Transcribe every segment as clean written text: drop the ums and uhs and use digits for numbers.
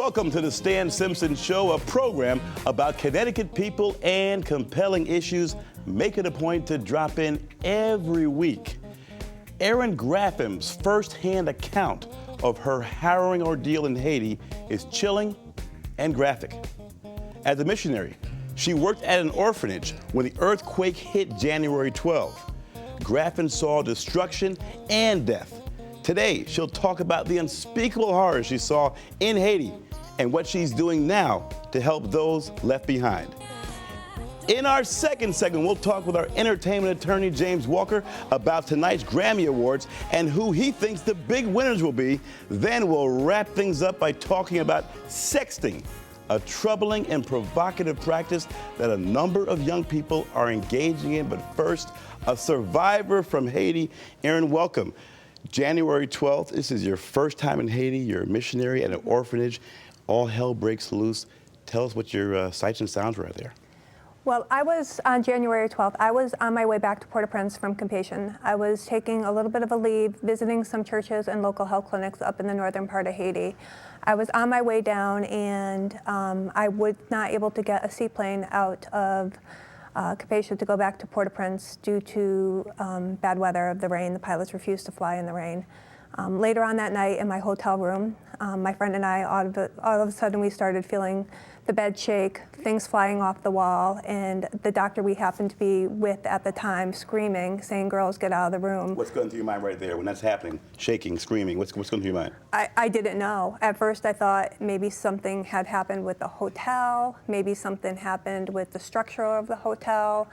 Welcome to the Stan Simpson Show, a program about Connecticut people and compelling issues. Make it a point to drop in every week. Erin Grafham's first-hand account of her harrowing ordeal in Haiti is chilling and graphic. As a missionary, she worked at an orphanage when the earthquake hit January 12. Grafham saw destruction and death. Today, she'll talk about the unspeakable horror she saw in Haiti and what she's doing now to help those left behind. In our second segment, we'll talk with our entertainment attorney, James Walker, about tonight's Grammy Awards and who he thinks the big winners will be. Then we'll wrap things up by talking about sexting, a troubling and provocative practice that a number of young people are engaging in. But first, a survivor from Haiti. Erin, welcome. January 12th, this is your first time in Haiti. You're a missionary at an orphanage. All hell breaks loose. Tell us what your sights and sounds were out there. Well, I was on January 12th. I was on my way back to Port-au-Prince from Compassion. I was taking a little bit of a leave, visiting some churches and local health clinics up in the northern part of Haiti. I was on my way down, and I was not able to get a seaplane out of Compassion to go back to Port-au-Prince due to bad weather of the rain. The pilots refused to fly in the rain. Later on that night in my hotel room, my friend and I, all of a sudden we started feeling the bed shake, things flying off the wall, and the doctor we happened to be with at the time screaming, saying, "Girls, get out of the room." What's going through your mind right there when that's happening? Shaking, screaming, what's going through your mind? I didn't know. At first I thought maybe something had happened with the hotel, maybe something happened with the structure of the hotel,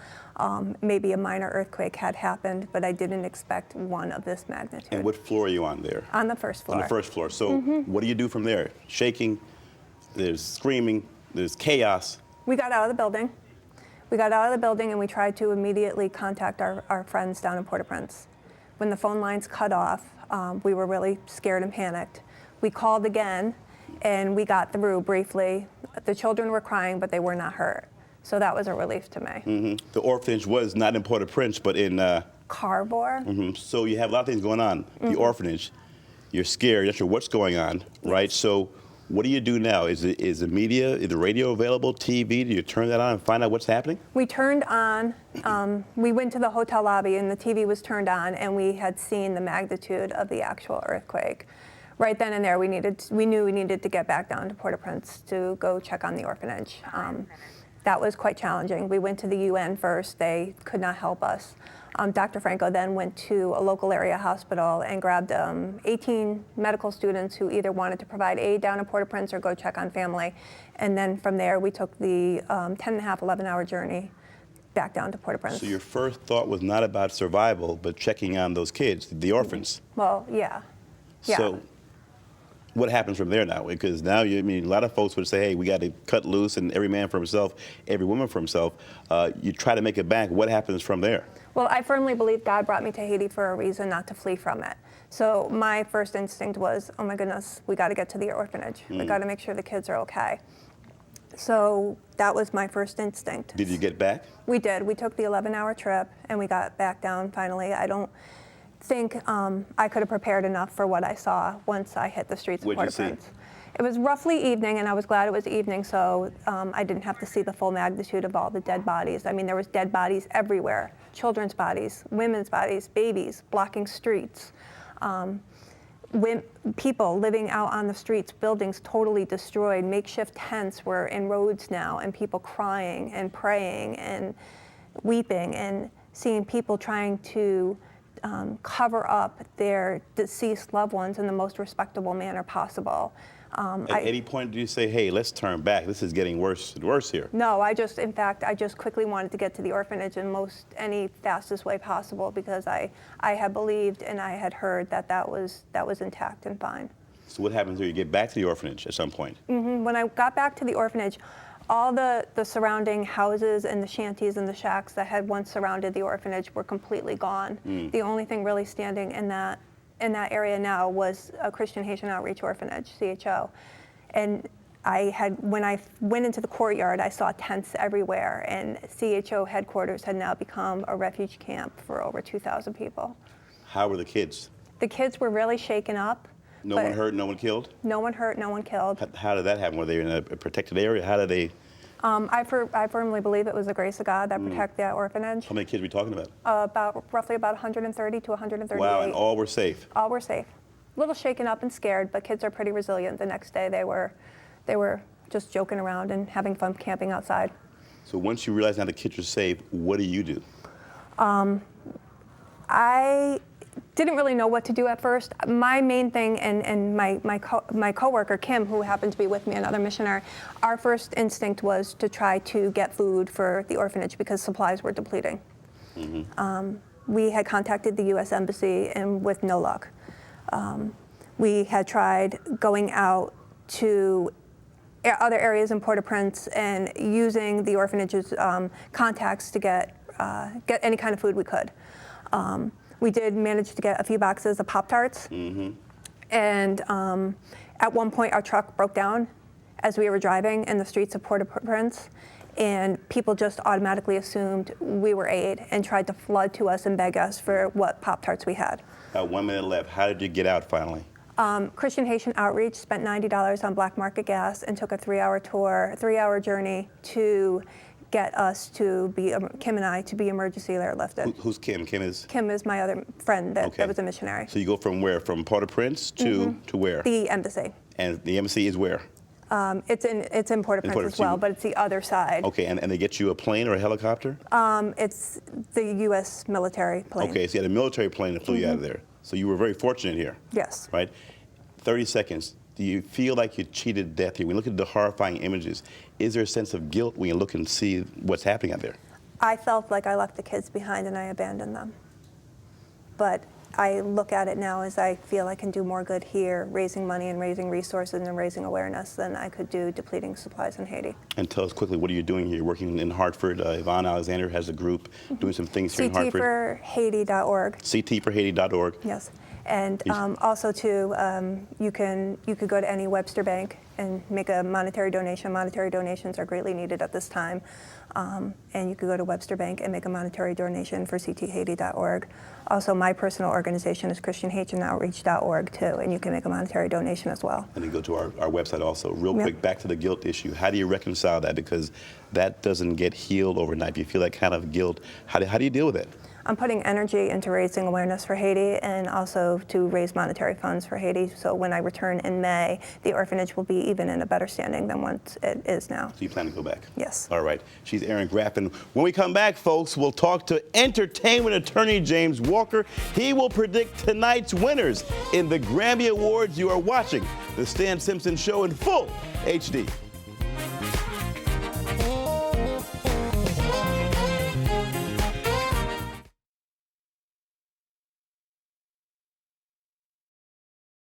maybe a minor earthquake had happened, but I didn't expect one of this magnitude. And what floor are you on there? On the first floor. On the first floor. So what do you do from there? Shaking, there's screaming, there's chaos. We got out of the building. We got out of the building and we tried to immediately contact our friends down in Port-au-Prince. When the phone lines cut off, we were really scared and panicked. We called again and we got through briefly. The children were crying, but they were not hurt. So that was a relief to me. The orphanage was not in Port-au-Prince, but in Carbour. So you have a lot of things going on. The orphanage, you're scared, you're not sure what's going on, right? So what do you do now? Is the media, is the radio available, TV? Do you turn that on and find out what's happening? We turned on, we went to the hotel lobby and the TV was turned on and we had seen the magnitude of the actual earthquake. Right then and there, we knew we needed to get back down to Port-au-Prince to go check on the orphanage. That was quite challenging. We went to the UN first. They could not help us. Dr. Franco then went to a local area hospital and grabbed 18 medical students who either wanted to provide aid down in Port-au-Prince or go check on family. And then from there, we took the 10.5, 11-hour journey back down to Port-au-Prince. So your first thought was not about survival, but checking on those kids, the orphans. Well, yeah. So what happens from there now? Because now, a lot of folks would say, hey, we got to cut loose and every man for himself, every woman for himself. You try to make it back. What happens from there? Well, I firmly believe God brought me to Haiti for a reason, not to flee from it. So my first instinct was, oh my goodness, we got to get to the orphanage. We got to make sure the kids are okay. So that was my first instinct. Did you get back? We did. We took the 11-hour trip and we got back down finally. I don't think I could have prepared enough for what I saw once I hit the streets of Port-au-Prince. It was roughly evening, and I was glad it was evening, so I didn't have to see the full magnitude of all the dead bodies. I mean, there was dead bodies everywhere. Children's bodies, women's bodies, babies blocking streets. People living out on the streets, buildings totally destroyed. Makeshift tents were in roads now, and people crying and praying and weeping, and seeing people trying to cover up their deceased loved ones in the most respectable manner possible. At any point did you say, hey, let's turn back, this is getting worse and worse here? No, in fact, I just quickly wanted to get to the orphanage in any fastest way possible, because I had believed and I had heard that was intact and fine. So what happens here? You get back to the orphanage at some point? When I got back to the orphanage, all the surrounding houses and the shanties and the shacks that had once surrounded the orphanage were completely gone. The only thing really standing in that area now was a Christian Haitian Outreach Orphanage, CHO. And when I went into the courtyard, I saw tents everywhere, and CHO headquarters had now become a refuge camp for over 2,000 people. How were the kids? The kids were really shaken up. No one hurt, no one killed? No one hurt, no one killed. How did that happen? Were they in a protected area? How did they? I firmly believe it was the grace of God that protected that orphanage. How many kids are we talking about? Roughly about 130 to 138. Wow, and all were safe? All were safe. A little shaken up and scared, but kids are pretty resilient. The next day they were just joking around and having fun camping outside. So once you realize now the kids are safe, what do you do? I didn't really know what to do at first. My main thing, and my coworker Kim, who happened to be with me, another missionary, our first instinct was to try to get food for the orphanage because supplies were depleting. We had contacted the U.S. Embassy and with no luck. We had tried going out to other areas in Port-au-Prince and using the orphanage's contacts to get any kind of food we could. We did manage to get a few boxes of Pop-Tarts. And at one point, our truck broke down as we were driving in the streets of Port-au-Prince. And people just automatically assumed we were aid and tried to flood to us and beg us for what Pop-Tarts we had. 1 minute left. How did you get out finally? Christian Haitian Outreach spent $90 on black market gas and took a 3-hour journey to get us to be, Kim and I, to be emergency airlifted. Who's Kim? Kim is my other friend that was a missionary. So you go from where? From Port-au-Prince to where? The embassy. And the embassy is where? It's in Port-au-Prince as well, but it's the other side. Okay, and they get you a plane or a helicopter? It's the U.S. military plane. Okay, so you had a military plane that flew you out of there. So you were very fortunate here. Yes. Right? 30 seconds. Do you feel like you cheated death here? When you look at the horrifying images, is there a sense of guilt when you look and see what's happening out there? I felt like I left the kids behind and I abandoned them. But I look at it now as I feel I can do more good here, raising money and raising resources and raising awareness than I could do depleting supplies in Haiti. And tell us quickly, what are you doing here? You're working in Hartford. Yvonne Alexander has a group doing some things here in Hartford. CTforhaiti.org. CTforhaiti.org. Yes. And also, too, you could go to any Webster Bank and make a monetary donation. Monetary donations are greatly needed at this time. And you could go to Webster Bank and make a monetary donation for CTHaiti.org. Also, my personal organization is ChristianHaitianOutreach.org, too, and you can make a monetary donation as well. And then go to our website also. Real quick, back to the guilt issue. How do you reconcile that? Because that doesn't get healed overnight. If you feel that kind of guilt, how do you deal with it? I'm putting energy into raising awareness for Haiti and also to raise monetary funds for Haiti. So when I return in May, the orphanage will be even in a better standing than what it is now. So you plan to go back? Yes. All right. She's Erin Graffin. When we come back, folks, we'll talk to entertainment attorney James Walker. He will predict tonight's winners in the Grammy Awards. You are watching The Stan Simpson Show in full HD.